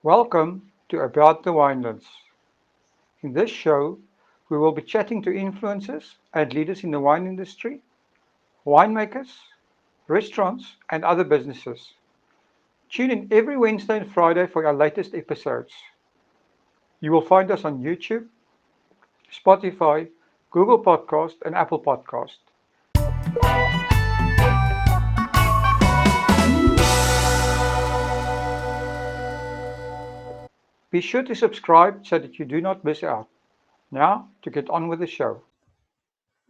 Welcome to About the Winelands. In this show, we will be chatting to influencers and leaders in the wine industry, winemakers, restaurants, and other businesses. Tune in every Wednesday and Friday for our latest episodes. You will find us on YouTube, Spotify, Google Podcast, and Apple Podcast. Be sure to subscribe so that you do not miss out. Now, to get on with the show.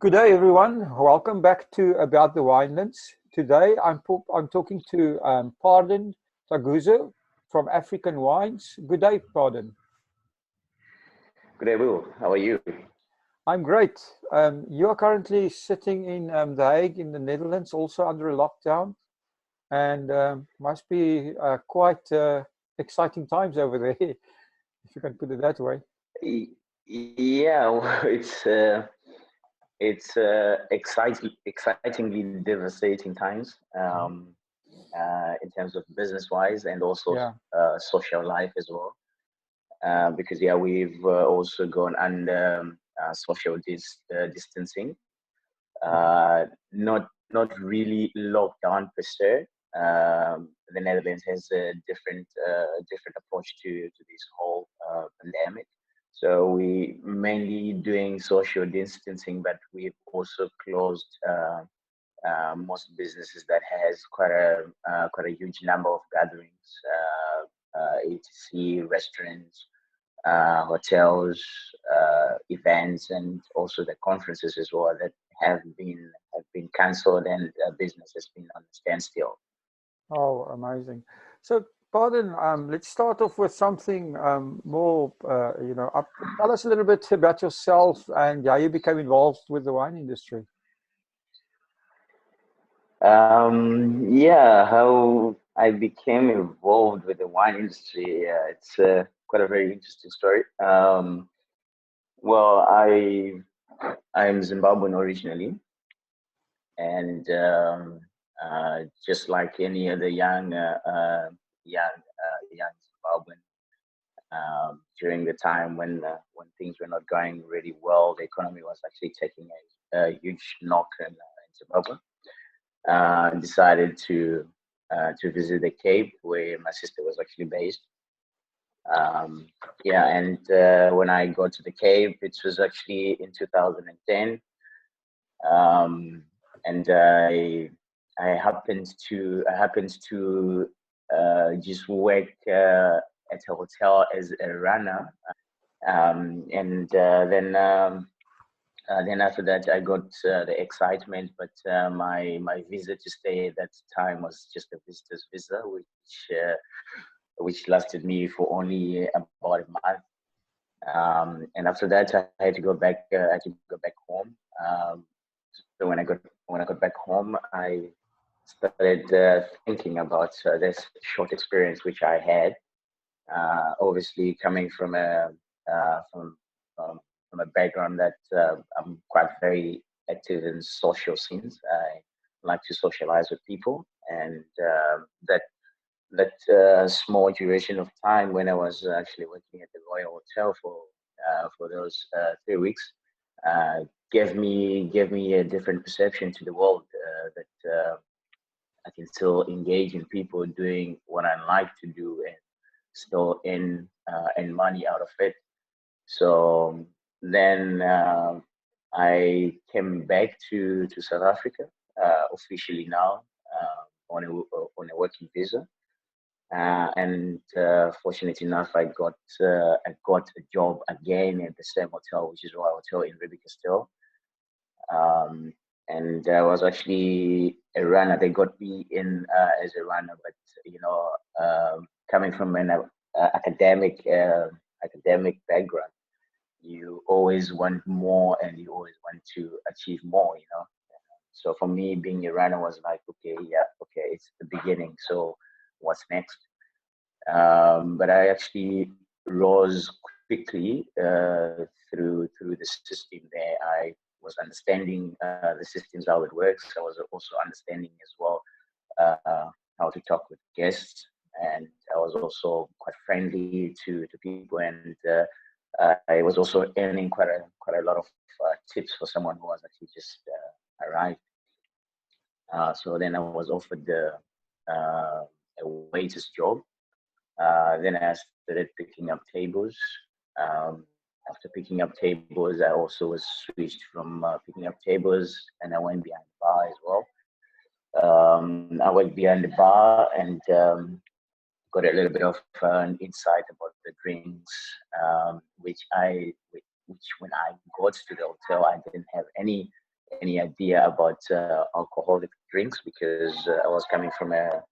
Good day, everyone. Welcome back to About the Winelands. Today, I'm talking to Pardon Taguzu from African Wines. Good day, Pardon. Good day, Will. How are you? I'm great. You are currently sitting in The Hague in the Netherlands, also under a lockdown, and must be quite exciting times over there, if you can put it that way. Yeah, well, it's excitingly devastating times Mhm. in terms of business wise and also Yeah. social life as well. Because we've also gone under social distancing. Not really lockdown per se. The Netherlands has a different approach to this whole pandemic. So we mainly doing social distancing, but we've also closed most businesses that has quite a huge number of gatherings, etc. Restaurants, hotels, events, and also the conferences as well that have been cancelled, and business has been on standstill. Oh, amazing. So, Pardon, let's start off with something more, tell us a little bit about yourself and how you became involved with the wine industry. Yeah, how I became involved with the wine industry. It's quite a very interesting story. Well, I'm Zimbabwean originally, and just like any other young Zimbabwean, during the time when things were not going really well, the economy was actually taking a huge knock in Zimbabwe. Decided to visit the Cape where my sister was actually based. Um, yeah, and when I got to the Cape, it was actually in 2010, um, and I happened to just work at a hotel as a runner, and then after that I got the excitement, but my visa to stay at that time was just a visitor's visa, which lasted me for only about a month. And after that, I had to go back. I had to go back home. So when I got back home, I started thinking about this short experience which I had. Obviously, coming uh, from from from a background that I'm quite very active in social scenes. I like to socialize with people, and that small duration of time when I was actually working at the Royal Hotel for those 3 weeks uh, gave me a different perception to the world, that I can still engage in people doing what I like to do and still earn money out of it. So then I came back to South Africa officially now, on a working visa. And fortunately enough, I got a job again at the same hotel, which is Royal Hotel in Ruby Castile. Um, and I was actually a runner. They got me in as a runner, but coming from an academic background, you always want more, and you always want to achieve more. So for me, being a runner was like, okay, yeah, okay, it's the beginning. So what's next? But I actually rose quickly through the system there. I was understanding the systems, how it works. I was also understanding as well how to talk with guests, and I was also quite friendly to people, and I was also earning quite a lot of tips for someone who was actually just arrived. So then I was offered a waiter's job. Then I started picking up tables. Um, After picking up tables, I also was switched from picking up tables, and I went behind the bar as well. I went behind the bar and got a little bit of an insight about the drinks, which when I got to the hotel, I didn't have any idea about alcoholic drinks because I was coming from a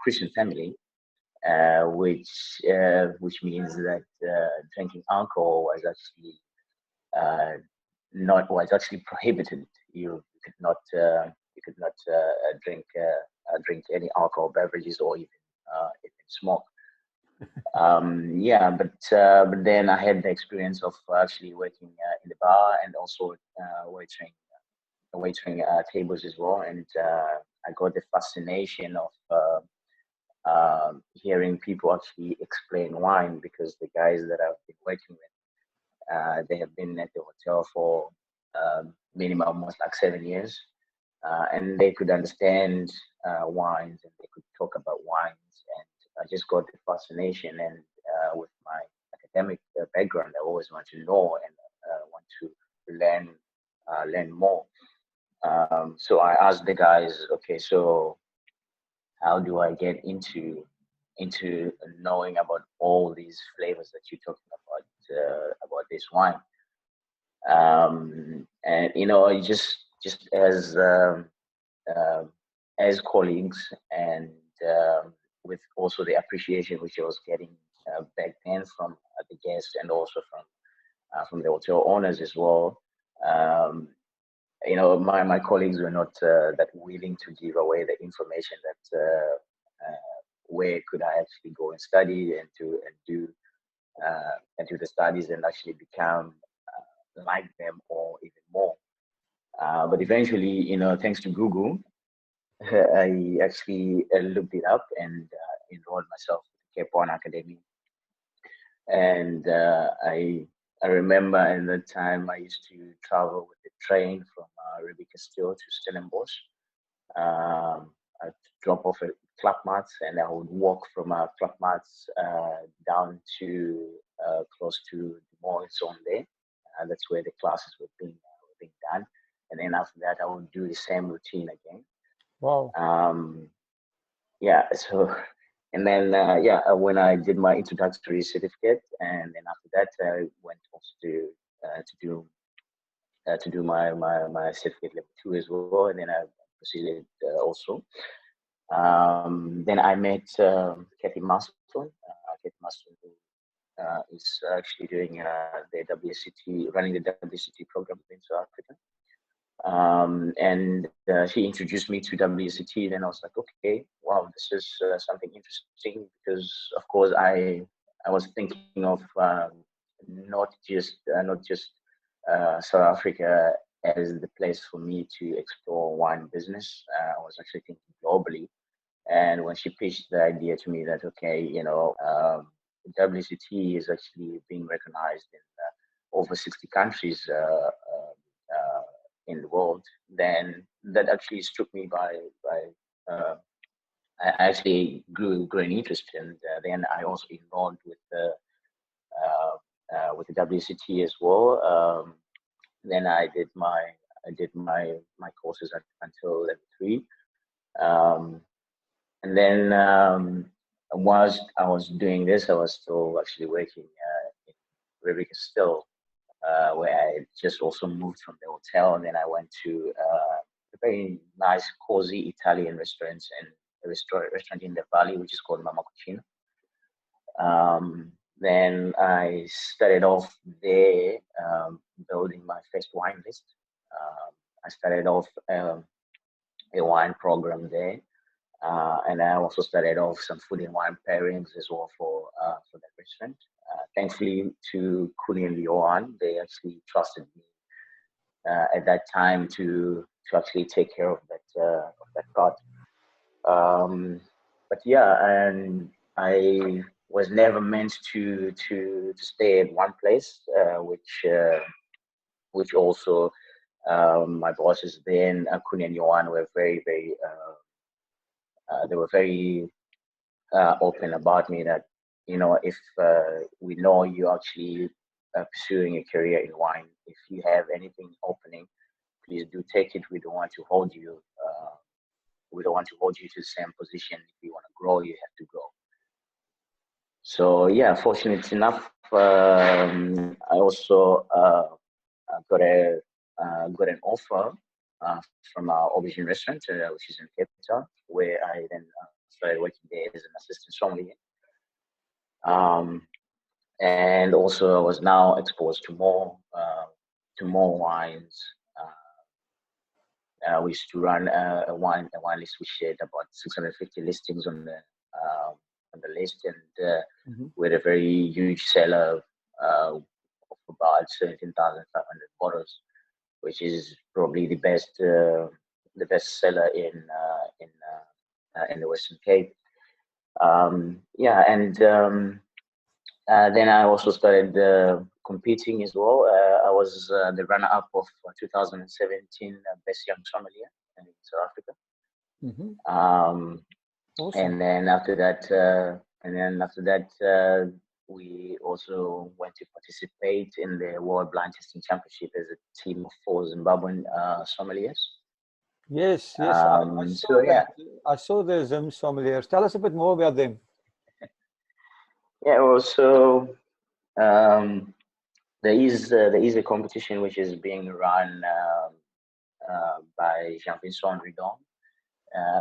Christian family, which means that drinking alcohol was actually uh, not was actually prohibited. You could not drink any alcohol beverages or even smoke. Yeah, but then I had the experience of actually working in the bar and also waiting tables as well, and I got the fascination of hearing people actually explain wine because the guys that I've been working with, they have been at the hotel for minimum almost like 7 years, and they could understand wines and they could talk about wines, and I just got the fascination. And with my academic background, I always want to know and want to learn learn more. So I asked the guys, okay, so how do I get into knowing about all these flavors that you're talking about this wine? And just um, as colleagues, and with also the appreciation which I was getting back then from the guests and also from the hotel owners as well. Um, my colleagues were not that willing to give away the information that where could I actually go and study and do the studies and actually become like them or even more. But eventually, thanks to Google, I actually looked it up and enrolled myself with Cape One Academy. And I remember in that time I used to travel with the train from Rebecca Still to Stellenbosch. I'd drop off at Clubmats and I would walk from Clubmats down to close to the mall zone there. That's where the classes were being done. And then after that, I would do the same routine again. Wow. Um, yeah, so, and then, when I did my introductory certificate, and then after that, I went also to do my certificate level 2 as well, and then I proceeded also. Then I met Kathy Marston. Kathy Marston, who is actually doing the WCT, running the WCT program in South Africa. And she introduced me to WCT. Then I was like, okay, wow, this is something interesting because, of course, I was thinking of not just South Africa as the place for me to explore wine business. I was actually thinking globally. And when she pitched the idea to me that, okay, WCT is actually being recognized in over 60 countries in the world, then that actually struck me by I actually grew an interest, and then I also enrolled with the WCT as well. Then I did my courses until level 3. Um, and then whilst I was doing this, I was still actually working in Rebecca Still, where I just also moved from the hotel, and then I went to a very nice, cozy Italian restaurant and a restaurant in the valley, which is called Mama Cucina. Then I started off there, building my first wine list. I started off a wine program there, and I also started off some food and wine pairings as well for that restaurant. Thankfully to Kuni and Johan, they actually trusted me at that time to actually take care of that part. Um, but yeah, and I was never meant to stay at one place, which also my bosses then, Kun and Yohan, were they were very open about me that, if we know you're actually pursuing a career in wine, if you have anything opening, please do take it. We don't want to hold you. We don't want to hold you to the same position. If you want to grow, you have to grow. So yeah, fortunate enough, I also got an offer from our Aubergine restaurant, which is in Cape Town, where I then started working there as an assistant sommelier. Um, and also I was now exposed to more wines. We used to run a wine list. We shared about 650 listings on the list, and we had a very huge seller of about 17,500 bottles, which is probably the best seller in the Western Cape. Yeah, and then I also started competing as well. I was the runner-up of 2017 Best Young Sommelier in South Africa. Awesome. And then after that, we also went to participate in the World Blind Tasting Championship as a team of 4 Zimbabwean sommeliers. Yes, I saw So yeah, that. I saw the Zim sommeliers. Tell us a bit more about them. yeah. Also, there is a competition which is being run by Jean-Vincent Ridon,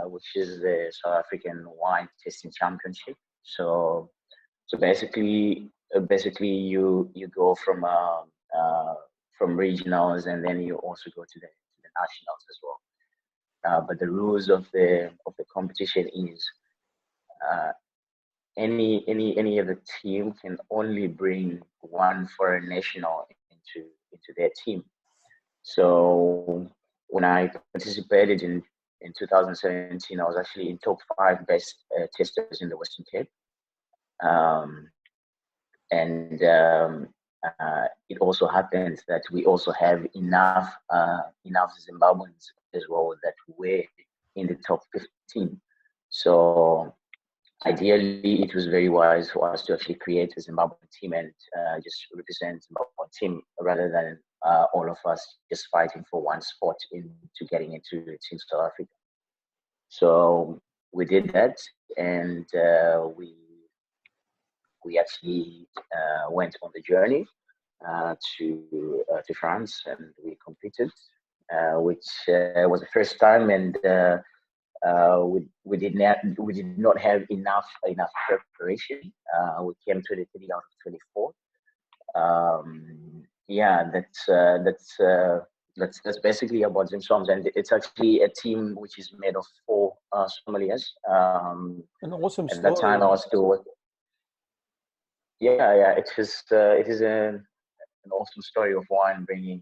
which is the South African Wine Tasting Championship. So basically you go from regionals, and then you also go to the nationals as well. But the rules of the competition is any of the team can only bring one foreign national into their team. So when I participated in 2017, I was actually in top 5 best testers in the Western Cape. And it also happens that we also have enough Zimbabweans as well that were in the top 15. So ideally, it was very wise for us to actually create a Zimbabwean team and just represent Zimbabwean team rather than all of us just fighting for one spot into getting into Team South Africa. So we did that, and we actually went on the journey to France, and we competed, which was the first time, and we did not have enough preparation. We came 23 out of 24. Yeah, that's basically about Zimsoms, and it's actually a team which is made of 4 sommeliers. An awesome At that story. time, I was still. Yeah, it is an awesome story of wine bringing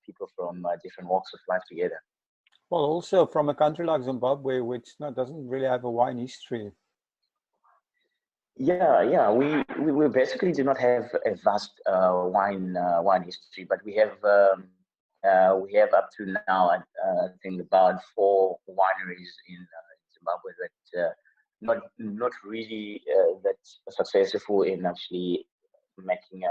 people from different walks of life together. Well, also from a country like Zimbabwe, which doesn't really have a wine history. Yeah. We basically do not have a vast wine history, but we have up to now I think about 4 wineries in Zimbabwe that not really that successful in actually making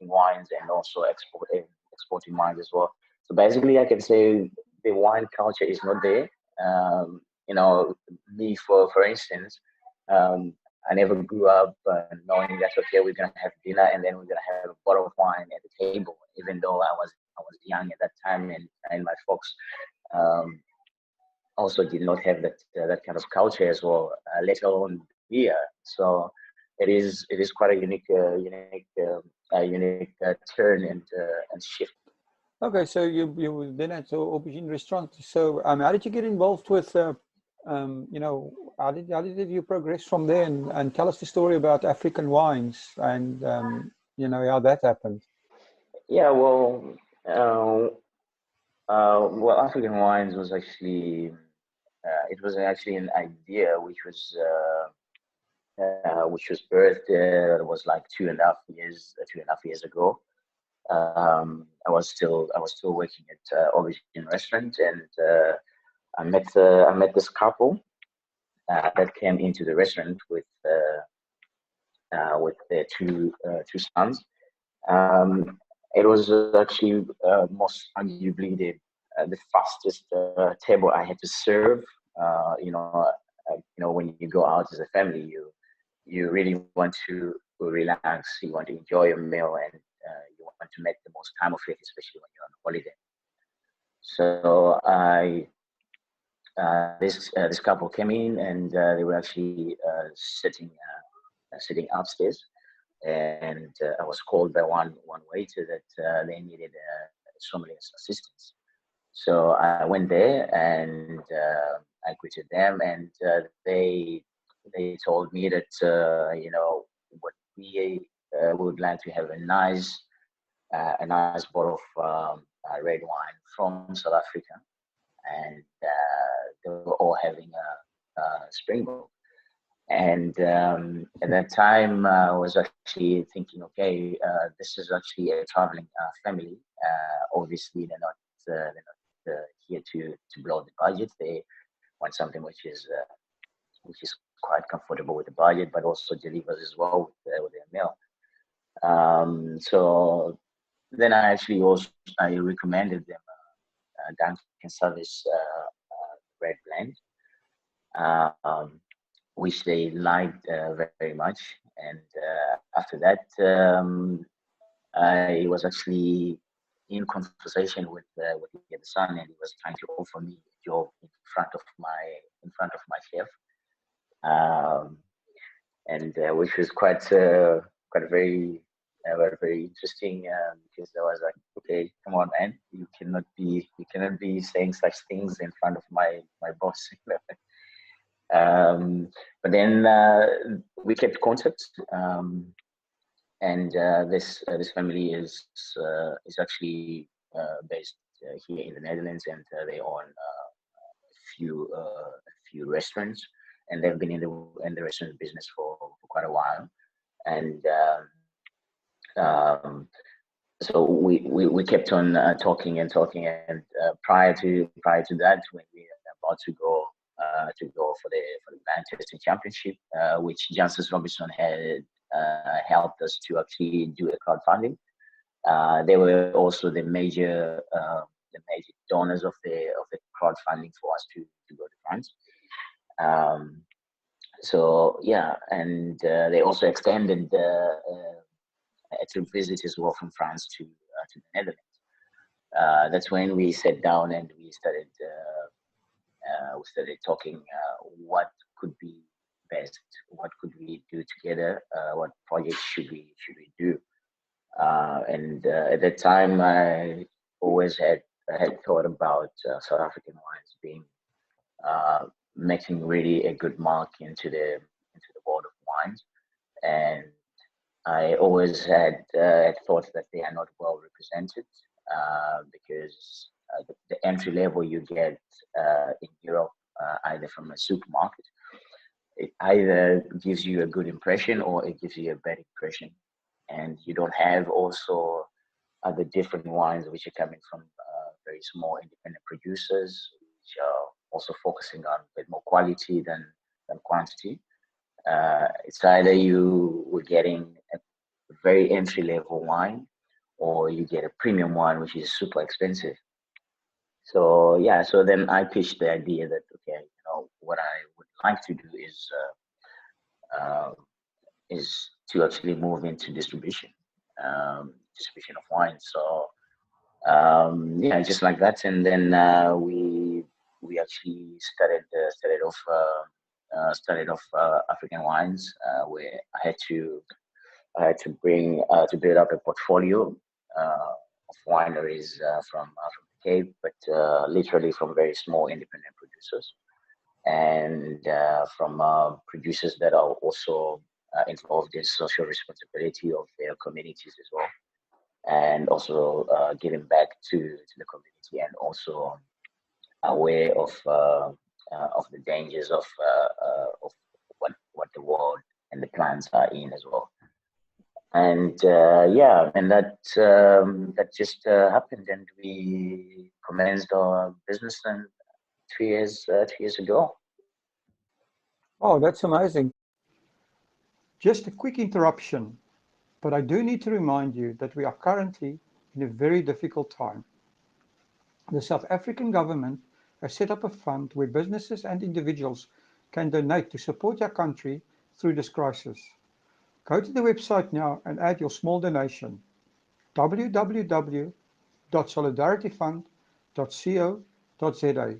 wines and also exporting wines as well. So basically, I can say the wine culture is not there. Me for instance. I never grew up knowing that okay, we're gonna have dinner and then we're gonna have a bottle of wine at the table. Even though I was young at that time, and my folks also did not have that kind of culture as well, let alone beer. So it is quite a unique turn and shift. Okay, so you then at the Aubergine restaurant. So how did you get involved with how did you progress from there, and tell us the story about African wines and how that happened. Yeah, well, African wines was actually it was actually an idea which was which was birthed. It was like 2.5 years ago. I was still working at Origin Restaurant, and I met this couple that came into the restaurant with their two sons. Um, it was actually most arguably the fastest table I had to serve. When you go out as a family, you really want to relax, you want to enjoy your meal, and you want to make the most time of it, especially when you're on holiday. So this couple came in, and they were actually sitting upstairs, and I was called by one waiter that they needed somebody's assistance. So I went there, and I greeted them, and they told me that what we would like to have a nice bottle of red wine from South Africa, and they were all having a springbok. And at that time, I was actually thinking, okay, this is actually a traveling family. Obviously, they're not here to blow the budget. They want something which is quite comfortable with the budget, but also delivers as well with their meal. So then I recommended them Dunkin' Service red blend, um, which they liked very much. And after that, I was actually in conversation with the other son, and he was trying to offer me a job in front of my chef, um, and which was quite very interesting, because I was like, okay, come on, man, you cannot be saying such things in front of my boss. But then we kept contact, and this family is actually based here in the Netherlands, and they own a few restaurants, and they've been in the restaurant business for quite a while. And um, so we kept on talking and talking, and prior to that, when we were about to go for the blind tasting championship, which Janssen Robinson had helped us to actually do a crowdfunding. They were also the major donors of the crowdfunding for us to go to France. Um, so yeah, and they also extended to visit as well from France to the Netherlands. That's when we sat down and we started talking what could be best, what could we do together, what projects should we do. And at that time, I had thought about South African wines being making really a good mark into the world of wines, and I always had thought that they are not well represented, because the entry level you get in Europe, either from a supermarket, it either gives you a good impression or it gives you a bad impression, and you don't have also other different wines which are coming from very small independent producers, which are also focusing on a bit more quality than quantity. It's either you were getting a very entry level wine, or you get a premium wine which is super expensive. So yeah, so then I pitched the idea that, okay, what I would like to do uh, is to actually move into distribution of wine. So yeah, just like that, and then we actually started off African wines, where I had to build up a portfolio of wineries from the Cape, but literally from very small independent producers, and from producers that are also involved in social responsibility of their communities as well, and also giving back to the community, and also aware of the dangers of what the world the plants are in as well. And and that just happened, and we commenced our business in 2 years ago. Oh, that's amazing. Just a quick interruption, but I do need to remind you that we are currently in a very difficult time. The South African government has set up a fund where businesses and individuals can donate to support their country through this crisis. Go to the website now and add your small donation: www.solidarityfund.co.za.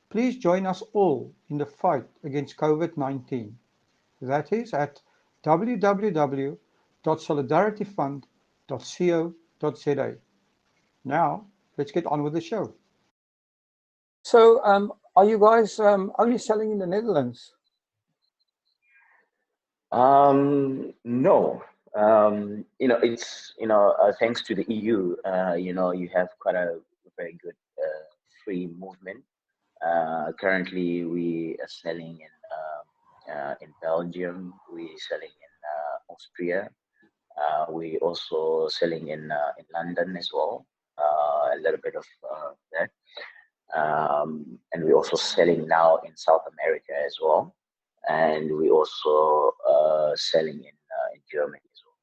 Please join us all in the fight against COVID-19. That is at www.solidarityfund.co.za. Now, let's get on with the show. So, are you guys only selling in the Netherlands? No. It's thanks to the EU, you have quite a very good free movement. Currently, we are selling in Belgium. We're selling in Austria. We also selling in London as well. A little bit of that, and we're also selling now in South America as well, and we also selling in Germany as well.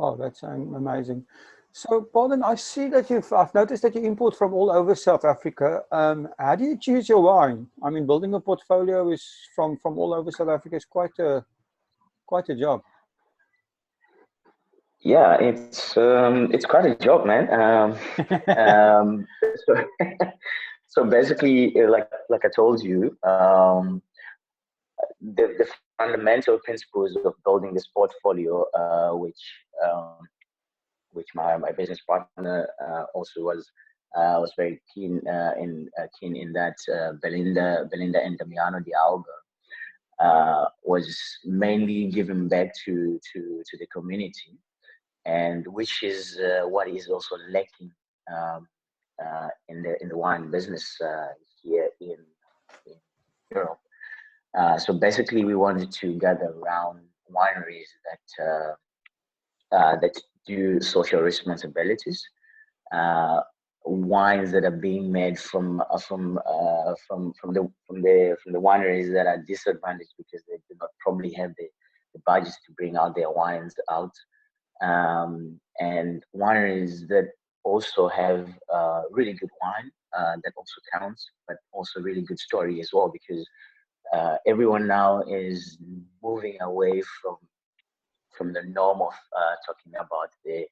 Oh, that's amazing. So, Pardon, I've noticed that you import from all over South Africa. How do you choose your wine? I mean, building a portfolio is from all over South Africa is quite a job. Yeah, it's quite a job, man. Um, so, so basically, like I told you, the fundamental principles of building this portfolio, which my business partner also was very keen in that, Belinda and Damiano de Alba, was mainly giving back to the community, and which is what is also lacking um, in the wine business here in Europe. So basically, we wanted to gather around wineries that do social responsibilities, uh, wines that are being made from the wineries that are disadvantaged because they do not probably have the budgets to bring out their wines out, and wineries that also have really good wine that also counts, but also really good story as well, because everyone now is moving away from the norm of talking about the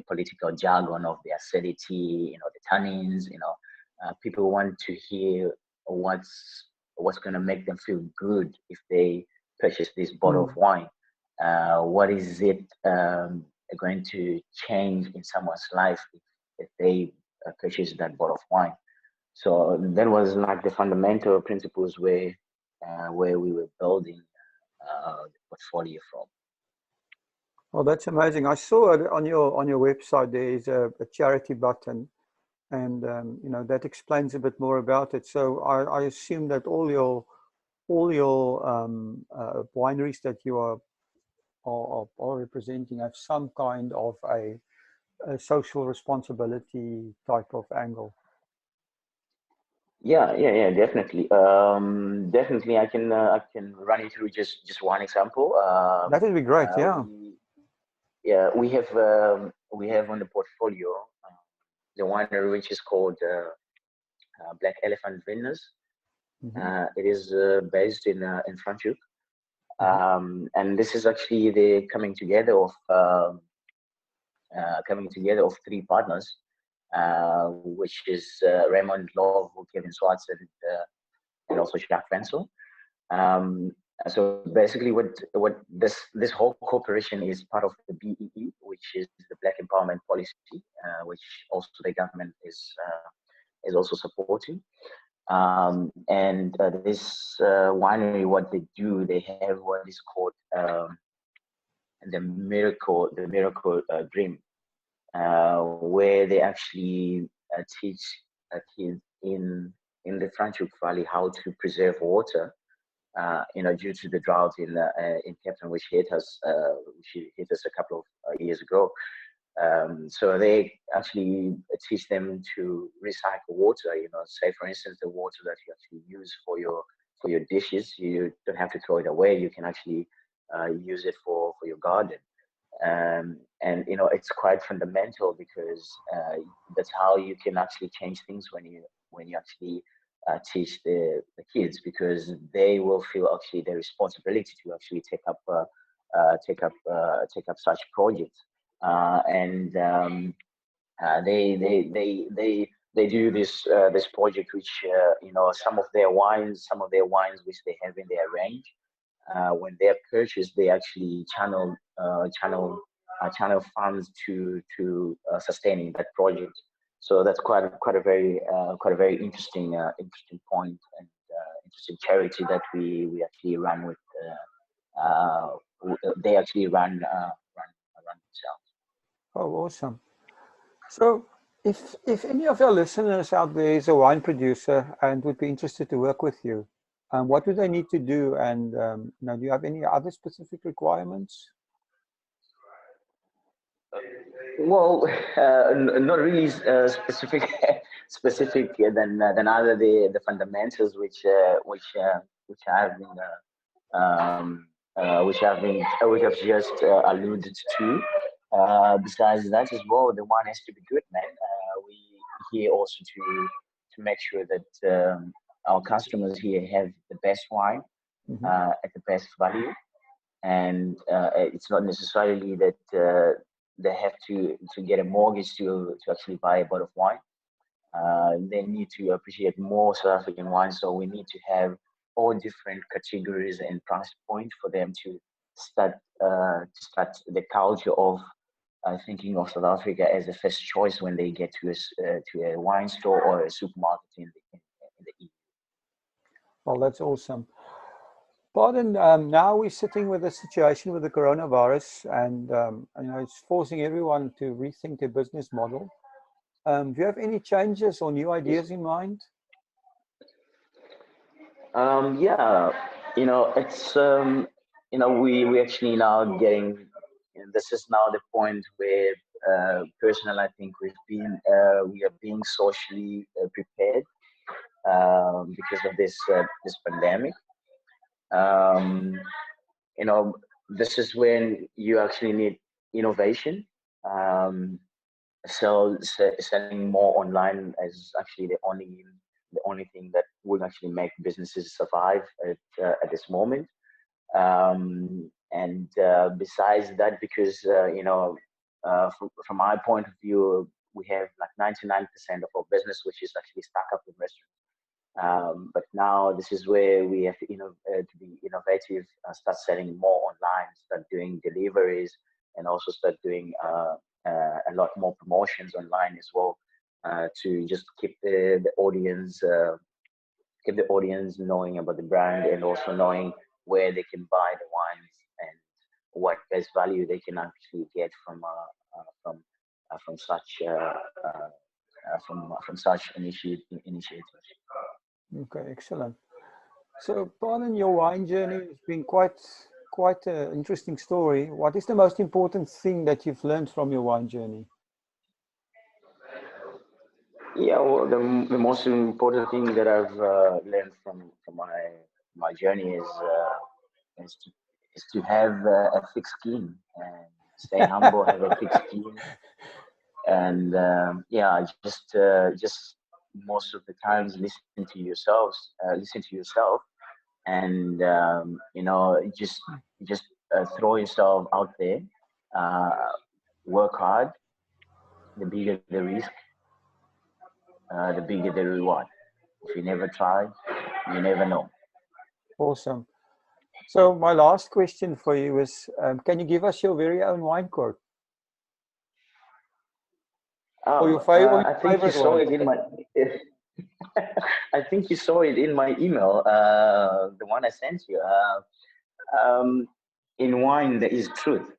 political jargon of the acidity, the tannins. People want to hear what's going to make them feel good if they purchase this bottle of wine. What is it going to change in someone's life if they purchase that bottle of wine? So that was like the fundamental principles where we were building the portfolio from. Well, that's amazing. I saw it on your website. There is a charity button, and that explains a bit more about it. So I assume that all your wineries that you are representing have some kind of a social responsibility type of angle. Yeah, definitely. Definitely, I can run you through just one example. That would be great. Yeah. We have on the portfolio the winery which is called Black Elephant Vineyards. Hmm. It is based in Franschhoek. Hmm. And this is actually the coming together of three partners, which is Raymond Love, Kevin Swartz, and also Jacques Wenzel. Um, so basically, what this whole cooperation is part of the BEE, which is the Black Empowerment Policy, which also the government is also supporting. And this winery, what they do, they have what is called the miracle dream, where they actually teach kids in the Franschhoek Valley how to preserve water due to the drought in Cape Town, which hit us a couple of years ago. So they actually teach them to recycle water. Say for instance, the water that you actually use for your dishes, you don't have to throw it away. You can actually use it for your garden. And it's quite fundamental because that's how you can actually change things when you actually teach the kids, because they will feel actually their responsibility to actually take up such projects. And they do this project, which some of their wines which they have in their range, when they're purchased, they actually channel funds to sustaining that project. So that's quite a very interesting point, and interesting charity that we actually run with. They actually run themselves. Oh, awesome. So, if any of our listeners out there is a wine producer and would be interested to work with you, what do they need to do? And now, do you have any other specific requirements? Well, not really specific than other the fundamentals which I've just alluded to. Besides that as well, the wine has to be good, man. We here also to make sure that our customers here have the best wine Hmm. at the best value, and it's not necessarily that they have to get a mortgage to actually buy a bottle of wine. They need to appreciate more South African wine, so we need to have all different categories and price points for them start to start the culture of thinking of South Africa as a first choice when they get to a wine store or a supermarket in the EU. Well, that's awesome. Pardon, now we're sitting with a situation with the coronavirus, and it's forcing everyone to rethink their business model. Do you have any changes or new Yes. ideas in mind? Yeah, it's we actually now getting. This is now the point where, personal, I think we are being socially prepared because of this pandemic. Um, you know, this is when you actually need innovation. Um, selling more online is actually the only thing that will actually make businesses survive at this moment. And besides that, because from my point of view, we have like 99% of our business which is actually stuck up in restaurants. But now this is where we have to be innovative, start selling more online, start doing deliveries, and also start doing a lot more promotions online as well, to just keep the audience knowing about the brand, and also knowing where they can buy the wines, and what best value they can actually get from such initiatives. Okay, excellent. So, pardon, your wine journey has been quite an interesting story. What is the most important thing that you've learned from your wine journey? Yeah, well, the most important thing that I've learned from my journey is to is to have a thick skin and stay humble, have a thick skin, and yeah, just most of the times listen to yourself, and just throw yourself out there, uh, work hard. The bigger the risk, the bigger the reward. If you never try, you never know. Awesome. So, my last question for you is, can you give us your very own wine quote or I your think you favorite saw one? it in my. I think you saw it in my email, the one I sent you. In wine, there is truth,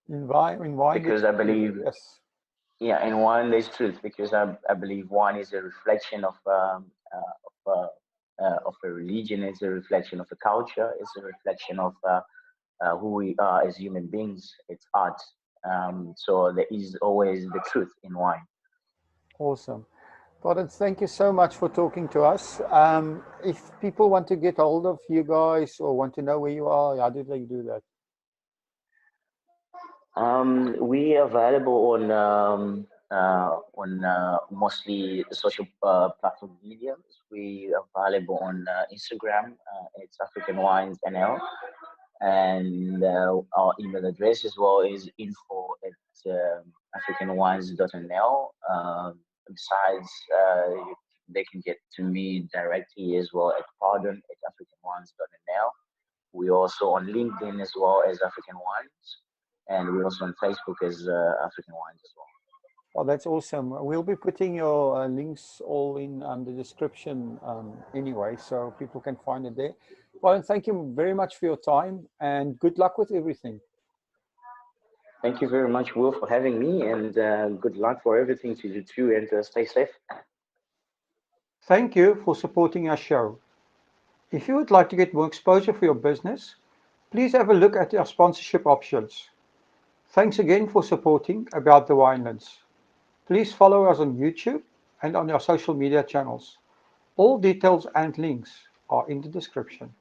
In wine, there's because I truth. believe, Yes. yeah, in wine there's truth, because I believe wine is a reflection of of a religion. It's a reflection of a culture. It's a reflection of who we are as human beings. It's art. So there is always the truth in wine. Awesome. Pardon, thank you so much for talking to us. If people want to get hold of you guys or want to know where you are, how do they do that? We are available on mostly social platform mediums. We are available on Instagram. It's African Wines NL, and our email address as well is info at africanwines.nl. Besides, they can get to me directly as well at pardon at africanwines.nl. We're also on LinkedIn as well as African Wines, and we're also on Facebook as African Wines as well. Oh, that's awesome. We'll be putting your links all in the description anyway, so people can find it there. Well, thank you very much for your time and good luck with everything. Thank you very much, Will, for having me, and good luck for everything to you too, and stay safe. Thank you for supporting our show. If you would like to get more exposure for your business, please have a look at our sponsorship options. Thanks again for supporting About the Winelands. Please follow us on YouTube and on our social media channels. All details and links are in the description.